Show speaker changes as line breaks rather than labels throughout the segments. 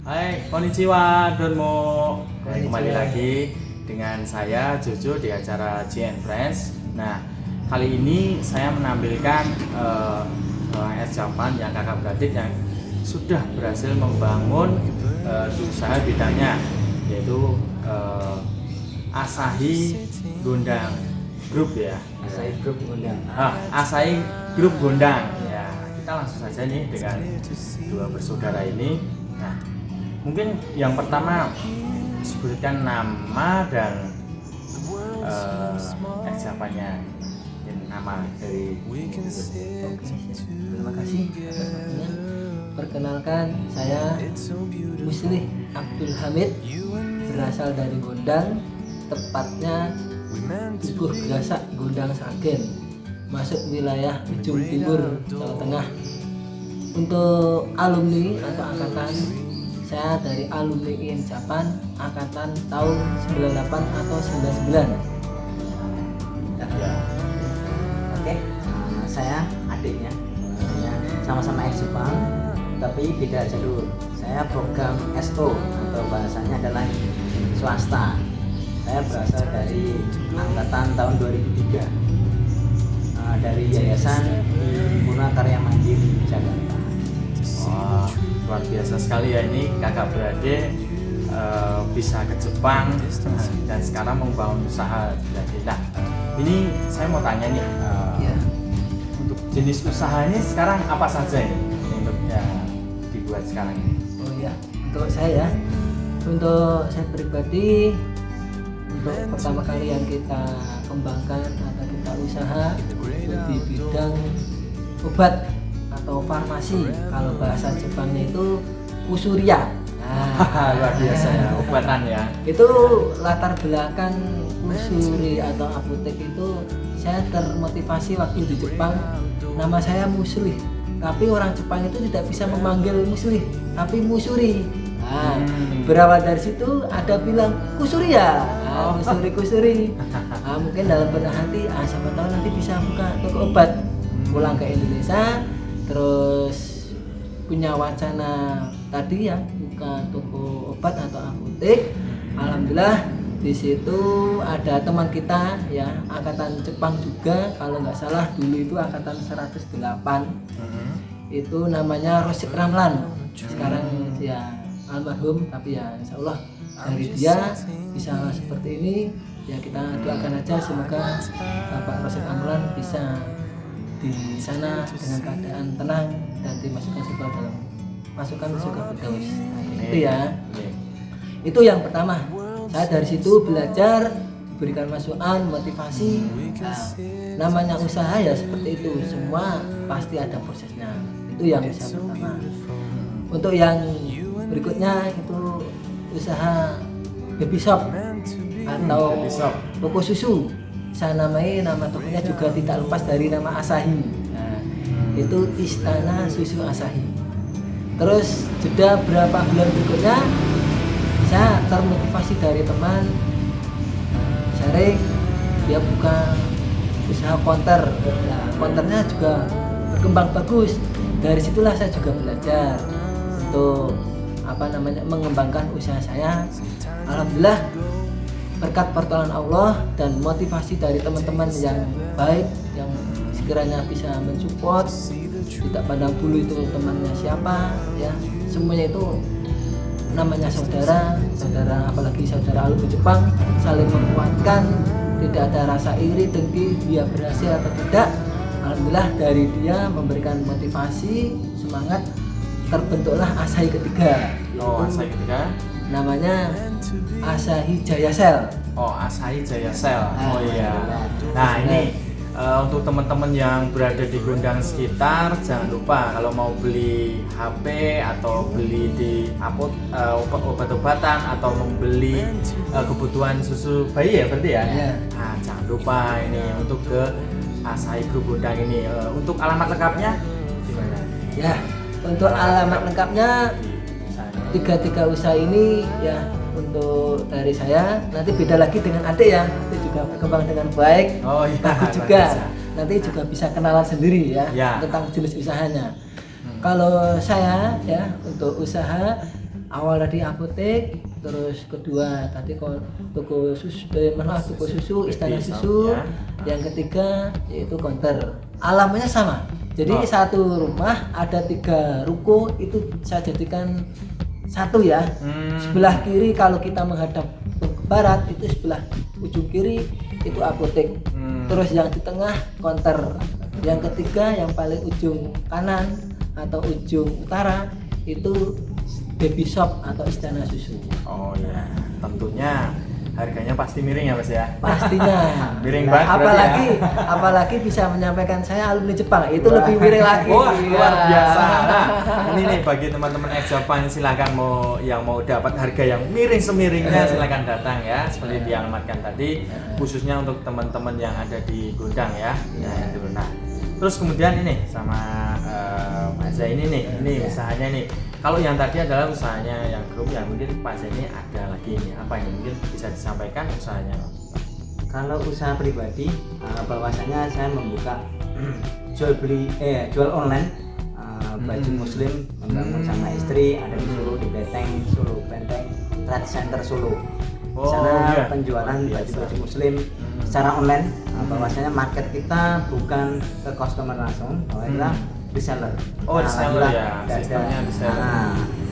Hai, konnichiwa, Donmo. Kembali
Konnichiwa.
lagi dengan saya Jojo di acara GN Friends. Nah, kali ini saya menampilkan seorang Japan yang kakak beradik yang sudah berhasil membangun usaha bidangnya, yaitu Asahi Gondang Group ya.
Asahi Group Gondang.
Asahi Group Gondang. Ya, kita langsung saja nih dengan dua bersaudara ini. Nah, mungkin yang pertama sebutkan nama dan Jawabannya, nama dari.
Terima kasih atas waktunya. Perkenalkan, saya Muslih Abdul Hamid, berasal dari Gondang, tepatnya Tuguh Grasak Gondang Sragen, masuk wilayah ujung timur Jawa Tengah. Untuk alumni atau angkatan, saya dari alumni IN Japan angkatan tahun 98 atau 99.
Ya.
Oke, saya adiknya, sama-sama ex Jepang, tapi beda jalur. Saya program SO atau bahasanya adalah swasta. Saya berasal dari angkatan tahun 2003 dari Yayasan Himpunan Karya Mandiri Jakarta.
Wah, luar biasa sekali ya, ini kakak beradik bisa ke Jepang dan sekarang membangun usaha. Nah, ini saya mau tanya nih, untuk jenis usaha ini sekarang apa saja ini untuk dibuat sekarang ini?
Oh iya, untuk saya pribadi, untuk pertama kali yang kita kembangkan atau kita usaha di bidang obat atau farmasi. Kalau bahasa Jepangnya itu usuria.
Luar biasa ya, obatan ya.
Itu latar belakang usuri atau apotek itu, saya termotivasi waktu di Jepang. Nama saya Muslih, tapi orang Jepang itu tidak bisa memanggil Muslih, tapi Musuri. Berawal dari situ ada bilang kusuria, kusuri. Mungkin dalam benak hati, siapa tahu nanti bisa buka toko obat. Pulang ke Indonesia, terus punya wacana tadi ya, buka toko obat atau apotek. Alhamdulillah di situ ada teman kita ya, angkatan Jepang juga, kalau nggak salah dulu itu angkatan 108. Itu namanya Rosyid Ramlan. Sekarang ya almarhum, tapi ya insya Allah dari dia bisa seperti ini ya. Kita doakan aja semoga Bapak Rosyid Ramlan bisa di sana dengan keadaan tenang dan dimasukkan surga Firdaus. Itu ya. Itu yang pertama. Saya dari situ belajar, diberikan masukan, motivasi. Namanya usaha ya seperti itu, semua pasti ada prosesnya. Itu yang usaha pertama. Untuk yang berikutnya itu usaha baby shop atau toko susu. Saya nama tokonya juga tidak lepas dari nama Asahi. Itu Istana Susu Asahi. Terus jeda berapa bulan berikutnya, saya termotivasi dari teman sharing, dia buka usaha konter. Konternya juga berkembang bagus. Dari situlah saya juga belajar untuk mengembangkan usaha saya. Alhamdulillah berkat pertolongan Allah dan motivasi dari teman-teman yang baik, yang sekiranya bisa mensupport, tidak pandang bulu itu temannya siapa ya, semuanya itu namanya saudara, apalagi saudara alumni Jepang, saling menguatkan, tidak ada rasa iri dengki dia berhasil atau tidak. Alhamdulillah dari dia memberikan motivasi, semangat, terbentuklah Asahi ketiga.
Asahi ketiga
namanya Asahi Jaya Sel.
Asahi Jaya Sel. Iya. Nah, ini untuk teman-teman yang berada di Gondang sekitar, jangan lupa kalau mau beli HP atau beli di obat-obatan atau membeli kebutuhan susu bayi ya berarti ya. Nah, jangan lupa ini untuk ke Asahi Group Gondang ini. Untuk alamat lengkapnya gimana?
Ya, untuk alamat lengkapnya tiga usaha ini ya, untuk dari saya nanti beda lagi dengan adik ya, nanti juga berkembang dengan baik. Bagus juga, nanti juga bisa kenalan sendiri ya, tentang jenis usahanya. Kalau saya ya, untuk usaha awal tadi apotek, terus kedua tadi toko susu, toko susu, istana susu,
ya.
yang ketiga yaitu counter. Alamatnya sama. Jadi satu rumah ada 3 ruko, itu saya jadikan satu ya. Sebelah kiri kalau kita menghadap ke barat itu sebelah ujung kiri itu apotek. Terus yang di tengah counter. Yang ketiga yang paling ujung kanan atau ujung utara itu baby shop atau istana susu.
Oh ya, tentunya harganya pasti miring ya Mas ya.
Pastinya.
Miring banget berarti
apalagi bisa menyampaikan saya alumni Jepang, itu lebih miring lagi.
Wah, luar biasa. Nah, ini nih bagi teman-teman ex Japan silakan yang mau dapat harga yang miring semiringnya silakan datang ya, seperti dialamatkan tadi, khususnya untuk teman-teman yang ada di Gondang ya. Nah, itu. Nah, terus kemudian ini sama Mas Zai ini usahanya nih. Kalau yang tadi adalah usahanya yang grup, yang mungkin Pak Zai ini ada lagi ini apa ini mungkin bisa disampaikan usahanya?
Kalau usaha pribadi, bahwasanya saya membuka jual online baju muslim, membangun sama istri, ada di Solo, di Beteng, Solo Benteng, Trade Center Solo. Di sana penjualan baju-baju muslim secara online. Bahwasanya market kita bukan ke customer langsung, bahwa kita reseller.
Oh, reseller ya,
sistemnya
reseller.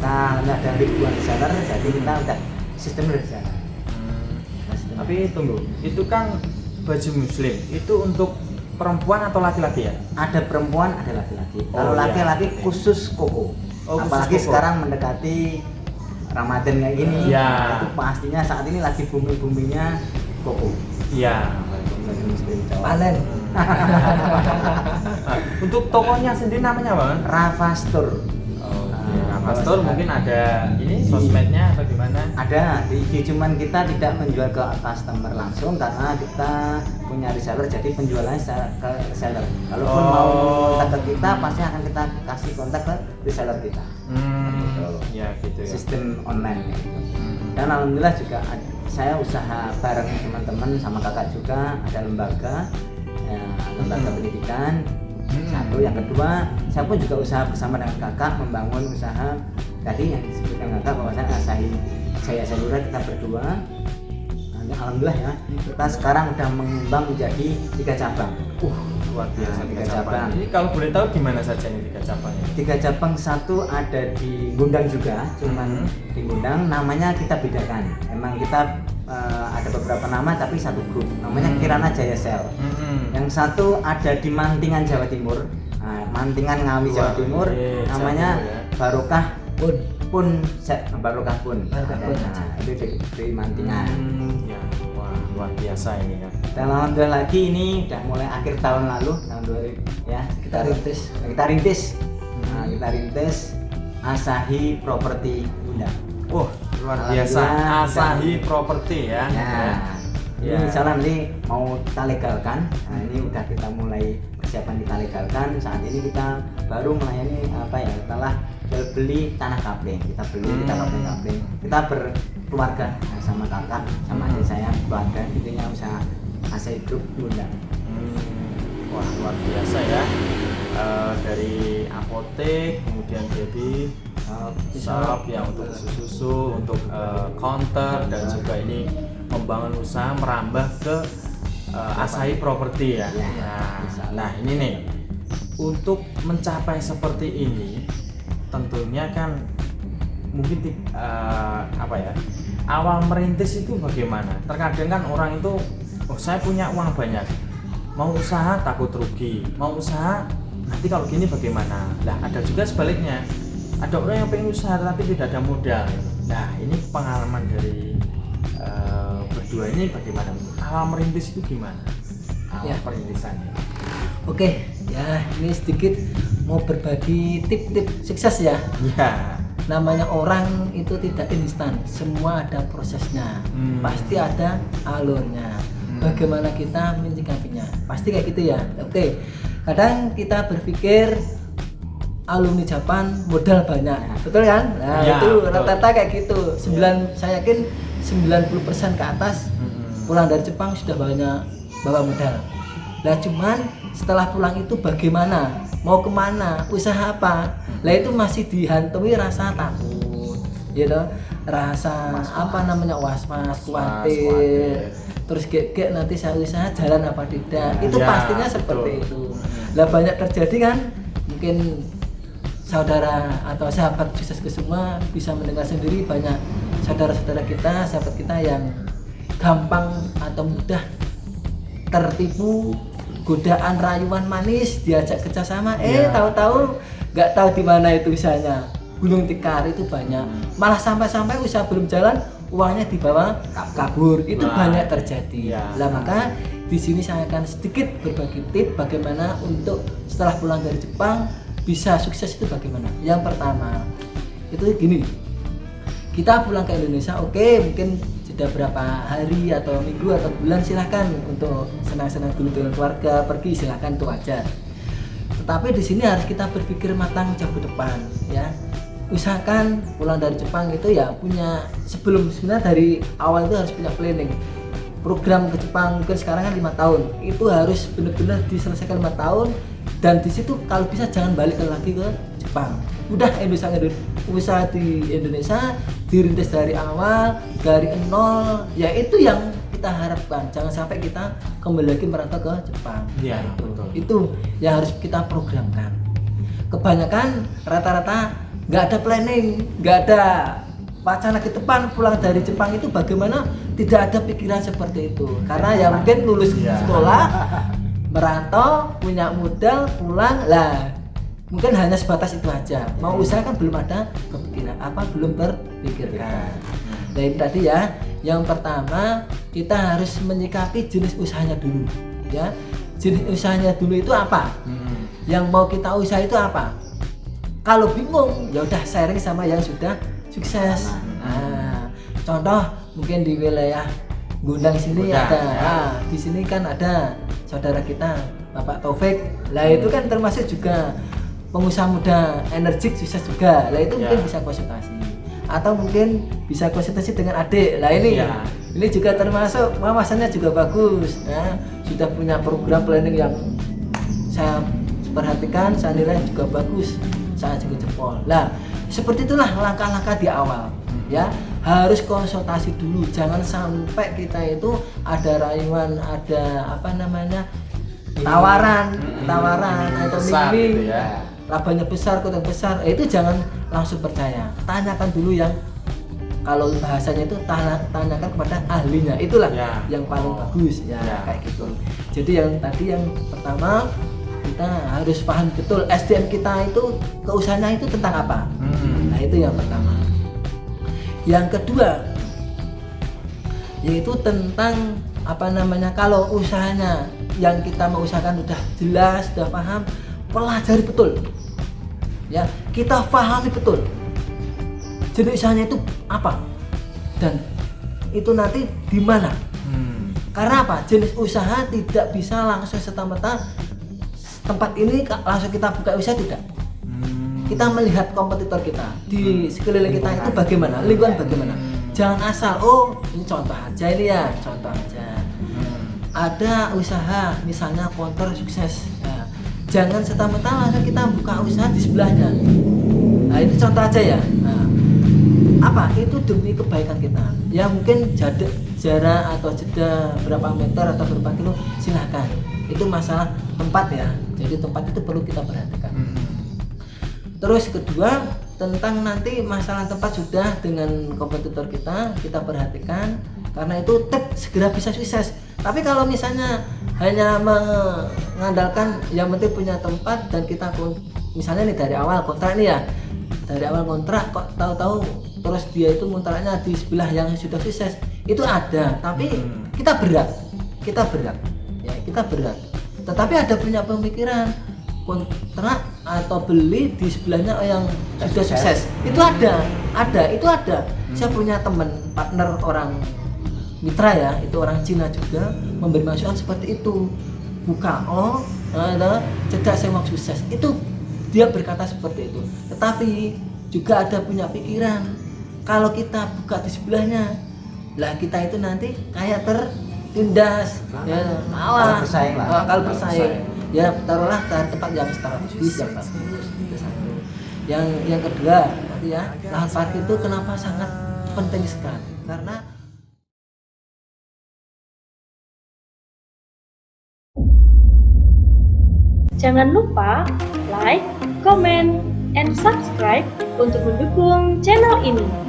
Nah, ada ribuan reseller, jadi kita udah sistem reseller.
Tapi tunggu, itu kan baju muslim, itu untuk perempuan atau laki-laki ya?
Ada perempuan, ada laki-laki. Kalau
iya.
laki-laki khusus koko. Apalagi
khusus koko.
sekarang mendekati Ramadan kayak gini,
Ya.
itu pastinya saat ini lagi bumi-buminya koko.
Iya.
Baju muslim Jawa.
Panen.
Untuk tokonya sendiri namanya apa?
Rafa Store.
Pastor mungkin ada ini sosmednya atau gimana?
Ada di IG, cuman kita tidak menjual ke customer langsung karena kita punya reseller, jadi penjualannya ke reseller. Kalaupun mau kontak ke kita, pasti akan kita kasih kontak ke reseller kita.
Ya gitu ya.
Sistem online gitu. Dan alhamdulillah juga saya usaha bareng teman-teman sama kakak juga, ada lembaga pendidikan. Satu, yang kedua, saya pun juga usaha bersama dengan kakak membangun usaha tadi yang disebutkan kakak bahwa saya Salura, kita berdua. Alhamdulillah ya, kita sekarang udah mengembang menjadi 3 cabang.
Luar biasa,
3 cabang.
Ini kalau boleh tahu di mana saja ini 3 cabangnya?
3 cabang, satu ada di Gondang juga, cuman di Gondang namanya kita bedakan. Emang kita ada beberapa nama tapi satu grup, namanya Kirana Jaya Sel. Yang satu ada di Mantingan Jawa Timur, Mantingan Ngawi Jawa Timur, namanya Barokah Barokah Pun. Itu di Mantingan.
Ya, wah luar biasa ini ya.
Dan alhamdulillah lagi ini udah mulai akhir tahun lalu, tahun 2000 ya, kita rintis Asahi Property Bunda.
Luar biasa, Asahi Property ya.
Ini insya Allah nanti mau kita legalkan. Nah, ini udah kita mulai persiapan kita legalkan. Saat ini kita baru melayani setelah jual beli tanah kapling. Kita kapling. Kita berkeluarga sama kakak, sama adik saya, keluarga. Intinya usaha Asahi Group Bunda.
Wah luar biasa ya. Dari apotek, kemudian jadi shop yang untuk susu, untuk counter, dan juga ini membangun usaha merambah ke Asahi Property ya. Nah ini nih, untuk mencapai seperti ini tentunya kan mungkin awal merintis itu bagaimana? Terkadang kan orang itu saya punya uang banyak, mau usaha takut rugi, mau usaha nanti kalau gini bagaimana? Lah ada juga sebaliknya, ada orang yang pengen usaha tapi tidak ada modal. Nah ini pengalaman dari berdua ini bagaimana? Awal merintis itu gimana? Awal perintisannya.
Oke, ya ini sedikit mau berbagi tip-tip sukses ya.
Ya.
Namanya orang itu tidak instan, semua ada prosesnya, pasti ada alurnya. Bagaimana kita menyikapinya? Pasti kayak gitu ya. Oke. Kadang kita berpikir alumni Japan modal banyak, betul kan? Nah
ya,
itu
betul.
rata-rata kayak gitu. Saya yakin 90% ke atas pulang dari Jepang sudah banyak bawa modal. Lah cuman setelah pulang itu bagaimana? Mau kemana? Usaha apa? Lah itu masih dihantui rasa takut, gitu, rasa apa namanya was-was, khawatir, terus gek nanti saya usaha jalan apa tidak, itu
Ya,
pastinya
betul.
seperti itu. Lah banyak terjadi kan, mungkin saudara atau sahabat sukses ke semua bisa mendengar sendiri, banyak saudara-saudara kita, sahabat kita yang gampang atau mudah tertipu godaan rayuan manis, diajak kerjasama,
Ya.
tahu-tahu nggak tahu di mana itu usahanya, gulung tikar itu banyak, malah sampai-sampai usaha belum jalan uangnya dibawa kabur, itu
Wah.
banyak terjadi.
Ya.
Lah maka di sini saya akan sedikit berbagi tip bagaimana untuk setelah pulang dari Jepang bisa sukses itu bagaimana. Yang pertama itu gini, kita pulang ke Indonesia, oke, mungkin jeda berapa hari atau minggu atau bulan, silahkan untuk senang-senang dulu dengan keluarga, pergi silahkan, itu wajar. Tetapi di sini harus kita berpikir matang jauh ke depan, ya. Usahakan pulang dari Jepang itu ya punya, sebelum sebenarnya dari awal itu harus punya planning. Program ke Jepang mungkin sekarang kan 5 tahun, itu harus benar-benar diselesaikan 5 tahun, dan di situ kalau bisa jangan balik lagi ke Jepang. Udah usaha di Indonesia dirintis dari awal, dari nol, ya itu yang kita harapkan. Jangan sampai kita kembali lagi merantau ke Jepang.
Iya,
Nah,
betul.
itu yang harus kita programkan. Kebanyakan rata-rata nggak ada planning, nggak ada wacana ke depan pulang dari Jepang itu bagaimana, tidak ada pikiran seperti itu. Karena ya mungkin lulus
Iya.
sekolah, merantau, punya modal, pulang, lah mungkin hanya sebatas itu aja. Mau usaha kan belum ada kepikiran, belum terpikirkan. Nah itu tadi ya, yang pertama kita harus menyikapi jenis usahanya dulu, ya. Jenis usahanya dulu itu apa? Yang mau kita usaha itu apa? Kalau bingung, ya udah sharing sama yang sudah sukses. Nah, contoh mungkin di wilayah Gondang sini
Gondang,
ada,
ya.
di sini kan ada saudara kita Bapak Taufik. Lah itu kan termasuk juga pengusaha muda energik, sukses juga. Lah itu mungkin
Ya.
bisa konsultasi. Atau mungkin bisa konsultasi dengan adik. Lah ini
Ya.
ini juga termasuk wawasannya juga bagus. Nah, sudah punya program planning yang saya perhatikan, saya nilai juga bagus, saya juga jempol. Lah seperti itulah langkah-langkah di awal, ya. Harus konsultasi dulu, jangan sampai kita itu ada rayuan, ada apa namanya, tawaran atau
Besar
mimpi,
gitu ya.
labanya besar, kota besar, itu jangan langsung percaya. Tanyakan dulu yang, kalau bahasanya itu tanyakan kepada ahlinya, itulah
Ya.
yang paling bagus, ya,
Ya.
kayak gitu. Jadi yang tadi yang pertama, kita harus paham betul SDM kita itu keusahanya itu tentang apa. Nah itu yang pertama. Yang kedua yaitu tentang apa namanya, kalau usahanya yang kita mau usahakan udah jelas, sudah paham, pelajari betul, ya, kita pahami betul jenis usahanya itu apa dan itu nanti di mana. Karena apa? Jenis usaha tidak bisa langsung serta-merta tempat ini langsung kita buka usaha, tidak. Kita melihat kompetitor kita di sekeliling kita itu bagaimana, lingkungan bagaimana. Jangan asal, oh ini contoh aja, ini ya contoh aja. Ada usaha misalnya konter sukses, nah, jangan serta-merta langsung kita buka usaha di sebelahnya. Nah itu contoh aja ya. Nah, apa itu demi kebaikan kita, ya mungkin jarak atau jeda berapa meter atau berapa kilo, silahkan. Itu masalah tempat ya, jadi tempat itu perlu kita perhatikan. Terus kedua, tentang nanti masalah tempat sudah dengan kompetitor kita perhatikan, karena itu segera bisa sukses. Tapi kalau misalnya hanya mengandalkan yang penting punya tempat dan kita misalnya nih dari awal kontrak nih ya, dari awal kontrak kok tahu-tahu terus dia itu kontraknya di sebelah yang sudah sukses, itu ada, tapi kita berat ya, kita berat. Tetapi ada punya pemikiran kontrak atau beli di sebelahnya yang sudah sukses, itu ada. Saya punya teman partner orang mitra ya, itu orang Cina juga, memberi masukan seperti itu, buka cedak sewak sukses, itu dia berkata seperti itu. Tetapi juga ada punya pikiran, kalau kita buka di sebelahnya, lah kita itu nanti kayak tertindas, ya,
Kalau bersaing lah.
kalau bersaing, ya taruhlah tempat yang strategis yang bagus, itu satu. Yang kedua, nanti ya, lahan parkir itu kenapa sangat penting sekali? Karena
Jangan lupa like, comment, and subscribe untuk mendukung channel ini.